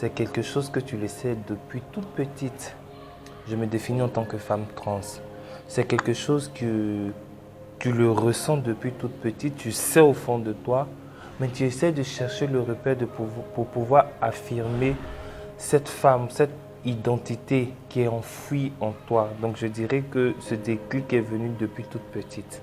c'est quelque chose que tu le sais depuis toute petite. Je me définis en tant que femme trans. C'est quelque chose que tu le ressens depuis toute petite, tu sais au fond de toi, mais tu essaies de chercher le repère pour pouvoir affirmer cette femme, cette identité qui est enfouie en toi. Donc je dirais que ce déclic est venu depuis toute petite.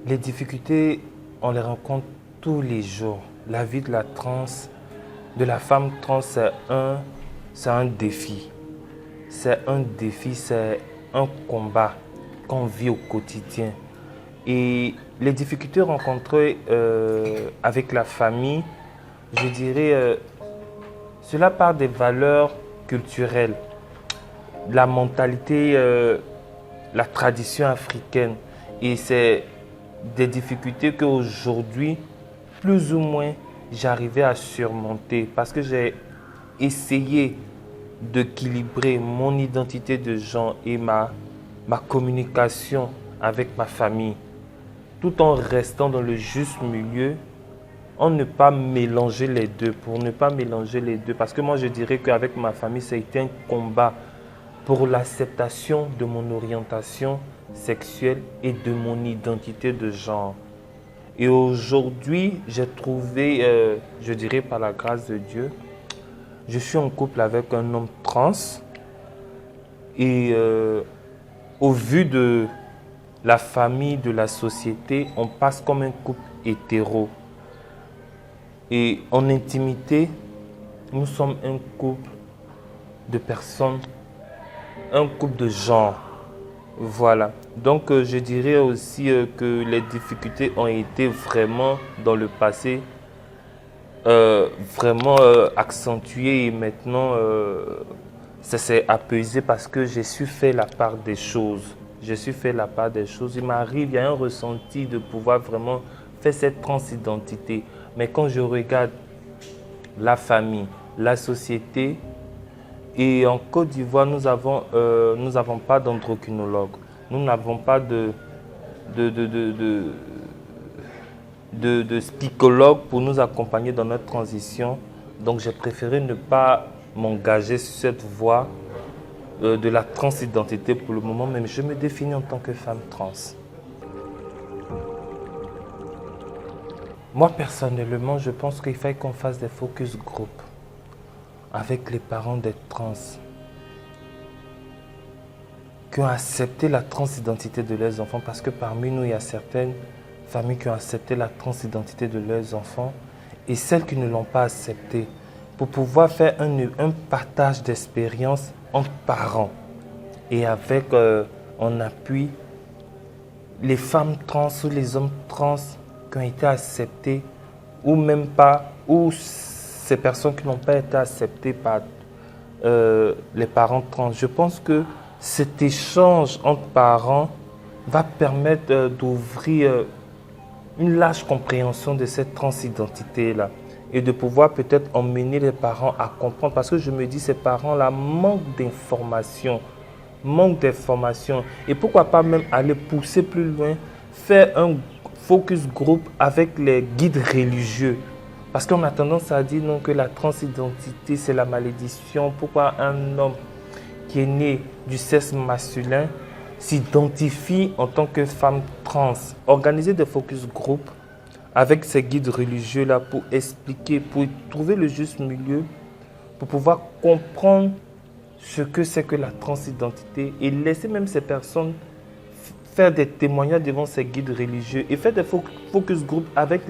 Les difficultés, on les rencontre tous les jours. La vie de la trans, de la femme trans, c'est un défi. C'est un défi, c'est un combat qu'on vit au quotidien. Et les difficultés rencontrées avec la famille, je dirais, cela part des valeurs culturelles, la mentalité, la tradition africaine. Et c'est des difficultés qu'aujourd'hui, plus ou moins, j'arrivais à surmonter parce que j'ai essayé d'équilibrer mon identité de genre et ma communication avec ma famille, tout en restant dans le juste milieu, en ne pas mélanger les deux, pour ne pas mélanger les deux. Parce que moi, je dirais qu'avec ma famille, ça a été un combat pour l'acceptation de mon orientation sexuelle et de mon identité de genre. Et aujourd'hui, j'ai trouvé, je dirais par la grâce de Dieu, je suis en couple avec un homme trans et au vu de la famille, de la société, on passe comme un couple hétéro. Et en intimité, nous sommes un couple de personnes, un couple de genre. Voilà. Donc je dirais aussi que les difficultés ont été vraiment dans le passé vraiment accentuées et maintenant ça s'est apaisé parce que j'ai su faire la part des choses. J'ai su faire la part des choses. Il m'arrive, il y a un ressenti de pouvoir vraiment faire cette transidentité. Mais quand je regarde la famille, la société, et en Côte d'Ivoire, nous n'avons pas d'endocrinologue. Nous n'avons pas de psychologue pour nous accompagner dans notre transition. Donc j'ai préféré ne pas m'engager sur cette voie de la transidentité pour le moment, même je me définis en tant que femme trans. Moi personnellement, je pense qu'il faille qu'on fasse des focus group avec les parents des trans qui ont accepté la transidentité de leurs enfants, parce que parmi nous, il y a certaines familles qui ont accepté la transidentité de leurs enfants et celles qui ne l'ont pas accepté, pour pouvoir faire un partage d'expérience entre parents et avec en appui les femmes trans ou les hommes trans qui ont été acceptés ou même pas, ou ces personnes qui n'ont pas été acceptées par les parents trans. Je pense que cet échange entre parents va permettre d'ouvrir une large compréhension de cette transidentité-là et de pouvoir peut-être emmener les parents à comprendre, parce que je me dis, ces parents-là manquent d'informations, et pourquoi pas même aller pousser plus loin, faire un focus group avec les guides religieux, parce qu'on a tendance à dire non, que la transidentité c'est la malédiction. Pourquoi un homme qui est né du sexe masculin s'identifie en tant que femme trans? Organiser des focus group avec ces guides religieux-là pour expliquer, pour trouver le juste milieu, pour pouvoir comprendre ce que c'est que la transidentité et laisser même ces personnes faire des témoignages devant ces guides religieux et faire des focus group avec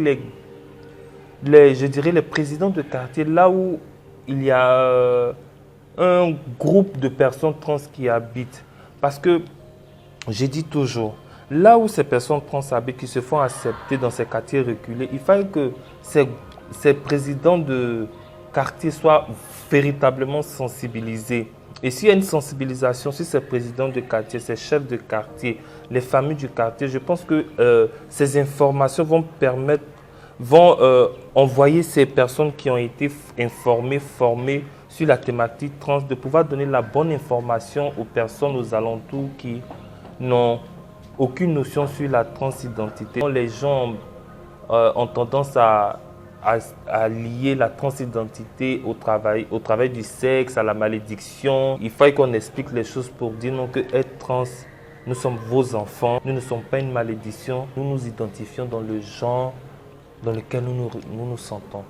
je dirais les présidents de quartier, là où il y a un groupe de personnes trans qui habitent. Parce que, j'ai dit toujours, là où ces personnes trans habitent, qui se font accepter dans ces quartiers reculés, il faut que ces présidents de quartier soient véritablement sensibilisés. Et s'il y a une sensibilisation sur ces présidents de quartier, ces chefs de quartier, les familles du quartier, je pense que ces informations vont permettre, envoyer ces personnes qui ont été informées, formées sur la thématique trans, de pouvoir donner la bonne information aux personnes aux alentours qui n'ont aucune notion sur la transidentité. Les gens ont tendance à lier la transidentité au travail du sexe, à la malédiction. Il faut qu'on explique les choses pour dire non, que être trans, nous sommes vos enfants, nous ne sommes pas une malédiction, nous nous identifions dans le genre dans lequel nous nous sentons.